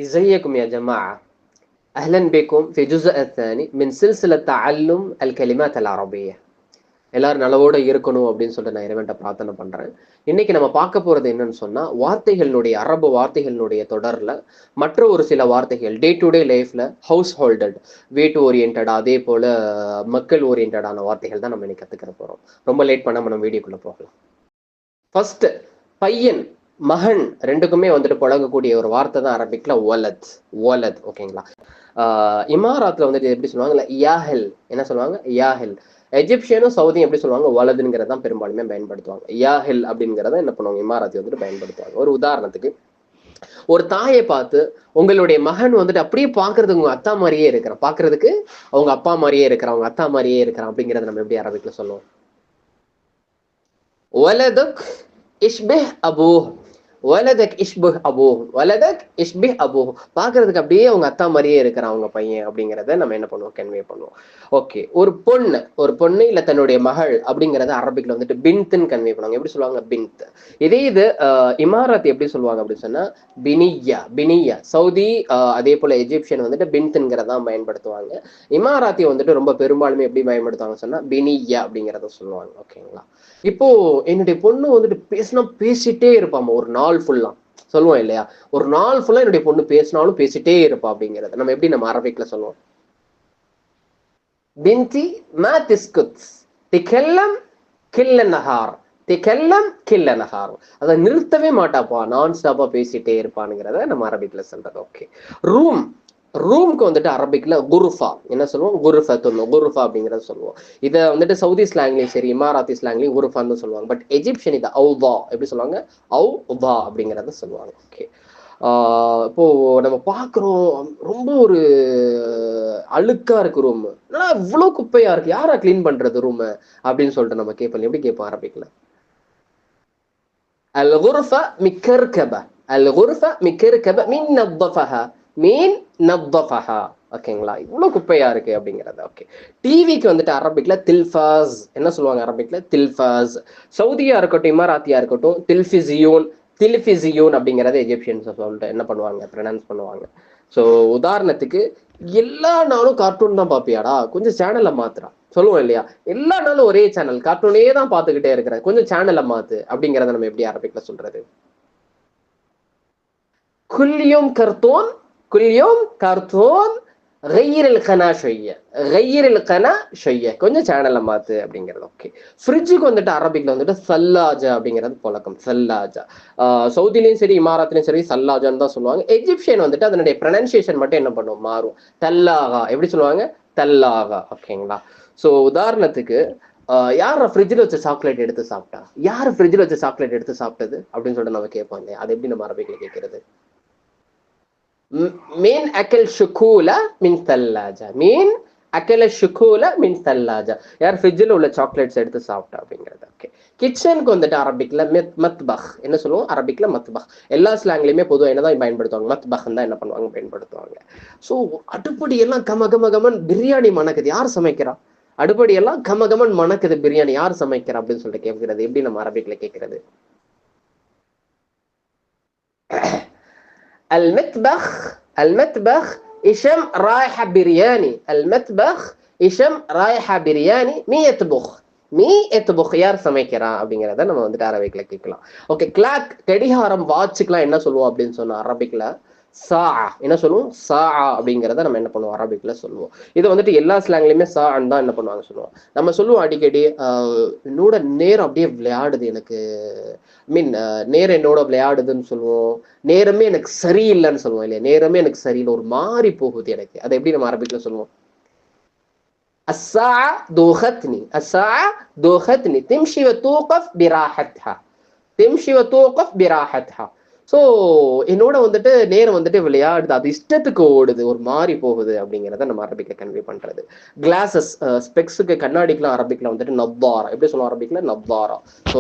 ازيكم يا جماعة. أهلا بكم في الجزء الثاني من سلسلة تعلم الكلمات العربية. எல்லாரும் நலவோட இருக்கணும் அப்படின்னு சொல்லிட்டு நான் இறைவன்ட்ட பிரார்த்தனை பண்றேன். இன்னைக்கு நம்ம பார்க்க போறது என்னன்னு சொன்னா, வார்த்தைகளுடைய அரபு வார்த்தைகளுடைய தொடர்ல மற்ற ஒரு சில வார்த்தைகள் டே டு டே லைஃப்ல ஹவுஸ் ஹோல்டட், வீட்டு ஓரியன்டா, அதே போல மக்கள் ஓரியன்டான வார்த்தைகள் தான் நம்ம இன்னைக்கு கத்துக்கிற போறோம். ரொம்ப லேட் பண்ணாம நம்ம வீடியோக்குள்ள போகலாம். ஃபர்ஸ்ட், பையன் மகன் ரெண்டுக்குமே வந்துட்டு புழங்கக்கூடிய ஒரு வார்த்தை தான் அரபிக்ல வலத். வலத், ஓகேங்களா? இமாராத்துல வந்துட்டு எப்படி சொல்லுவாங்க, யாஹில். என்ன சொல்லுவாங்க? யாஹில். எஜிப்சியனும் சவுதியும் எப்படி சொல்லுவாங்க? வலதுங்கிறத தான் பெரும்பாலுமே பயன்படுத்துவாங்க. யாஹில் அப்படிங்கிறத என்ன பண்ணுவாங்க, இமாராத்தி வந்துட்டு பயன்படுத்துவாங்க. ஒரு உதாரணத்துக்கு, ஒரு தாயை பார்த்து உங்களுடைய மகன் வந்துட்டு அப்படியே பாக்குறதுக்கு உங்க அத்தா மாதிரியே இருக்கிறான், பாக்குறதுக்கு அவங்க அப்பா மாதிரியே இருக்கிறான், அவங்க அத்தா மாதிரியே இருக்கிறான் அப்படிங்கறத நம்ம எப்படி அரபிக்ல சொல்லுவோம்? வலதுக் இஷ்பிஹ் அபூஹ். வலதக் இஷ்பிஹ் அபூஹ். வலதக் இஷ்பிஹ் அபூஹ். பாக்குறதுக்கு அப்படியே அவங்க அத்தா மாதிரியே இருக்கிறான் அவங்க பையன் அப்படிங்கிறத நம்ம என்ன பண்ணுவோம், கன்வே பண்ணுவோம். ஓகே, ஒரு பொண்ணு இல்ல தன்னுடைய மகள் அப்படிங்கறத அரபிக்ல வந்துட்டு பின்த்ன்னு கன்வே பண்ணுவாங்க. எப்படி சொல்லுவாங்க? பின்த். இதே இது இமாராத் எப்படி சொல்லுவாங்க அப்படின்னு சொன்னா பினியா. பினியா. சவுதி அதே போல எஜிப்சியன் வந்துட்டு பின்த்ங்கிறதான் பயன்படுத்துவாங்க. இமாராத்தி வந்துட்டு ரொம்ப பெரும்பாலுமே எப்படி பயன்படுத்துவாங்க சொன்னா பினியா அப்படிங்கிறத சொல்லுவாங்க. ஓகேங்களா? இப்போ என்னுடைய பொண்ணு வந்துட்டு பேசிட்டே இருப்பாமா ஒரு நாள் ஃபுல்லா. சொல்லுவோம் இல்லையா, ஒரு நாள் ஃபுல்லா என்னுடைய பொண்ணு பேசினாலும் பேசிட்டே இருப்பா அப்படிங்கறது நம்ம எப்படி நம்ம அரபிக்ல சொல்லுவோம்? பின்தி மா திஸ்குத் திகல்லம் கில்ல நஹார். திகல்லம் கில்ல நஹார். அதை நிறுத்தவே மாட்டாப்பா, நான் ஸ்டாப்பா பேசிட்டே இருப்பானுங்கிறத நம்ம அரபிக்ல சொல்றது. Okay, room. ரூம்க்கு வந்துட்டு அரபிக்ல குருஃபா. என்ன சொல்லுவோம்? குருஃபத்துன்னு, குருஃபா அப்படிங்கிறத சொல்லுவோம். இதை வந்துட்டு சவுதி ஸ்லாங்லயும் சரி, இமாராத்தி ஸ்லாங்லயும் குருஃபான்னு சொல்லுவாங்க. பட் எஜிப்சியன் இதை அவுதா எப்படி சொல்லுவாங்க? அவுதா அப்படிங்கிறத சொல்லுவாங்க. ஓகே, இப்போ நம்ம பாக்குறோம் ரொம்ப ஒரு அழுக்கா இருக்கு ரூம், இவ்வளவு குப்பையா இருக்கு, யாரா கிளீன் பண்றது ரூம் அப்படின்னு சொல்லிட்டு நம்ம கேட்போம். எப்படி கேட்போம் அரபிக்ல? அல் குர்ஃபா மிக்கர்கப. அல் குர்ஃபா மிக்கர்கப மின் நஃபஹா. மீன் நஃபஹா. ஓகேங்களா? இவ்வளவு குப்பையா இருக்கு அப்படிங்கறது. ஓகே, டிவிக்கு வந்துட்டு அரபிக்ல தில்ஃபாஸ். என்ன சொல்லுவாங்க அரபிக்ல? தில்ஃபாஸ். சவுதியா இருக்கட்டும் இமாராத்தியா இருக்கட்டும் தில்ஃபிசியூன். தில்ஃபிசியூன் அப்படிங்கறத எஜிப்சியன்ஸ் சொல்லிட்டு என்ன பண்ணுவாங்க, ப்ரொனவுன்ஸ் பண்ணுவாங்க. ஸோ உதாரணத்துக்கு, எல்லா நாளும் கார்ட்டூன் தான் பாப்பியாடா, கொஞ்சம் சேனலை மாத்துறா. சொல்லுவோம் இல்லையா, எல்லா நாளும் ஒரே சேனல் கார்ட்டூனே தான் பார்த்துக்கிட்டே இருக்கிற, கொஞ்சம் சேனலை மாத்து அப்படிங்கறத நம்ம எப்படி அரபிக்ல சொல்றது? குல்லியும் கர்த்தூன். குல்லியும் கர்த்தூன் غير القناة شوية. غير القناة شوية. கொஞ்சம் சேனலை மாத்து அப்படிங்கிறது. ஓகே, ஃப்ரிட்ஜுக்கு வந்துட்டு அரபிக்ல வந்துட்டு சல்லாஜா அப்படிங்கிறது பழக்கம். சல்லாஜா. சவுதிலையும் சரி இமாராத்திலையும் சரி சல்லாஜான்னு தான் சொல்லுவாங்க. எஜிப்சியன் வந்துட்டு அதனுடைய ப்ரொனன்சியேஷன் மட்டும் என்ன பண்ணும், மாறும். தல்லாகா. எப்படி சொல்லுவாங்க? தல்லாகா. ஓகேங்களா? ஸோ உதாரணத்துக்கு, யார் ஃப்ரிட்ஜில் வச்ச சாக்லேட் எடுத்து சாப்பிட்டா, யார் ஃப்ரிட்ஜில் வச்ச சாக்லேட் எடுத்து சாப்பிட்டது அப்படின்னு சொல்லிட்டு நம்ம கேட்போம் இல்லையா, அது எப்படி நம்ம அரபிக்ல கேட்கறது? மீன் அக்கல் ஷுகூலா மின் தல்லாஜா. மீன் அக்கல ஷுகூலா மின் தல்லாஜா. யார் ஃப்ரிட்ஜில் உள்ள சாக்லேட்ஸ் எடுத்து சாப்பிட்டா அப்படிங்கிறது. ஓகே, கிச்சனுக்கு வந்துட்டு அரபிக்ல மத்பஹ். என்ன சொல்லுவோம் அரபிக்ல? மத்பஹ். எல்லா ஸ்லாங்லயுமே பொதுவாக என்னதான் பயன்படுத்துவாங்க? மத்பஹ் தான் என்ன பண்ணுவாங்க, பயன்படுத்துவாங்க. ஸோ அடுப்படி எல்லாம் கம கம கமன் பிரியாணி மணக்குது, யார் சமைக்கிறா? அடுப்படி எல்லாம் கம கமன் மணக்குது, பிரியாணி யார் சமைக்கிறா அப்படின்னு சொல்லிட்டு கேட்கிறது. எப்படி நம்ம அரபிக்ல கேட்கறது? المطبخ. المطبخ إشم رايحة برياني. المطبخ إشم رايحة برياني. مي يطبخ. மீ எத்துபுக். யார் சமைக்கிறா அப்படிங்கிறத நம்ம வந்துட்டு அரபிக்ல கேட்கலாம். ஓகே, கிளாக் கடிகாரம் வாட்சுக்கெல்லாம் என்ன சொல்லுவோம் அப்படின்னு சொன்னா அரபிக்ல சா. என்ன சொல்லுவோம்? சா அப்படிங்கிறத நம்ம என்ன பண்ணுவோம் அரபிக்ல சொல்லுவோம். இதை வந்துட்டு எல்லா ஸ்லாங்லயுமே சான்னு தான் என்ன பண்ணுவாங்க சொல்லுவோம். நம்ம சொல்லுவோம் அடிக்கடி, என்னோட நேரம் அப்படியே விளையாடுது, எனக்கு மீன் நேரம் என்னோட விளையாடுதுன்னு சொல்லுவோம். நேரமே எனக்கு சரியில்லைன்னு சொல்லுவோம் இல்லையா, நேரமே எனக்கு சரியில்லை, ஒரு மாறி போகுது எனக்கு. அதை எப்படி நம்ம அரபிக்ல சொல்லுவோம்? الساعة دوختني. الساعة دوختني. تمشي وتوقف براحتها. تمشي وتوقف براحتها. ஸோ என்னோட வந்துட்டு நேரம் வந்துட்டு விளையாடுது, அது இஷ்டத்துக்கு ஓடுது, ஒரு மாறி போகுது அப்படிங்கிறத நம்ம அரபிக்ல கன்வே பண்றது. கிளாஸஸ், ஸ்பெக்ஸுக்கு, கண்ணாடிக்குலாம் அரபிக்ல வந்துட்டு நவ்வாரா. எப்படி சொல்லுவோம் அரபிக்ல? நவ்வாரா. ஸோ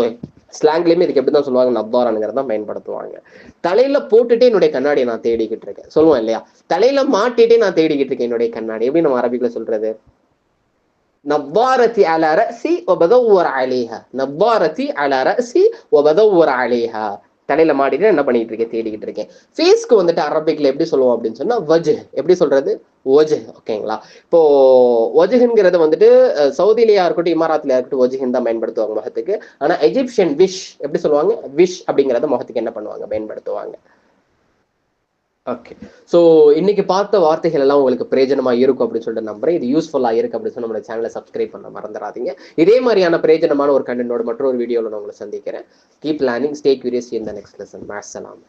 ஸ்லாங்லேயுமே இதுக்கு எப்படிதான் சொல்லுவாங்க? நவ்வாரானுங்கிறத பயன்படுத்துவாங்க. தலையில போட்டுட்டே என்னுடைய கண்ணாடியை நான் தேடிக்கிட்டு இருக்கேன் சொல்லுவோம் இல்லையா, தலையில மாட்டிட்டே நான் தேடிக்கிட்டு இருக்கேன் என்னுடைய கண்ணாடி. எப்படி நம்ம அரபிக்ல சொல்றது? نظارتي على رأسي وبدور عليها. نظارتي على رأسي وبدور عليها. தலையில மாட்டிட்டு என்ன பண்ணிட்டு இருக்கேன், தேடிக்கிட்டு இருக்கேன். ஃபேஸ்க்கு வந்துட்டு அரபிக்ல எப்படி சொல்லுவோம் அப்படின்னு சொன்னா வஜ். எப்படி சொல்றது? ஒஜ். ஓகேங்களா? இப்போ ஒஜ்ங்கிறது வந்துட்டு சவுதியிலயா இருக்கட்டும், இமாராத்லயா இருக்கட்டும், ஒஜ்ஹின் தான் பயன்படுத்துவாங்க முகத்துக்கு. ஆனா எஜிப்சியன் விஷ் எப்படி சொல்லுவாங்க? விஷ் அப்படிங்கறத முகத்துக்கு என்ன பண்ணுவாங்க, பயன்படுத்துவாங்க. ஓகே. ஸோ இன்னைக்கு பார்த்த வார்த்தைகள் எல்லாம் உங்களுக்கு பிரயோஜனமா இருக்கும் அப்படின்னு சொல்லிட்டு நம்புறேன். இது யூஸ்ஃபுல்லா இருக்கு அப்படின்னு சொல்லி நம்மளோட சேனலை சப்ஸ்கிரைப் பண்ண மறந்துடாதீங்க. இதே மாதிரியான பிரயோஜனமான ஒரு கண்டென்ட்டோட மற்றொரு வீடியோல நான் உங்களை சந்திக்கிறேன். Keep learning, stay curious. In the next lesson. மஅஸ்ஸலாம்.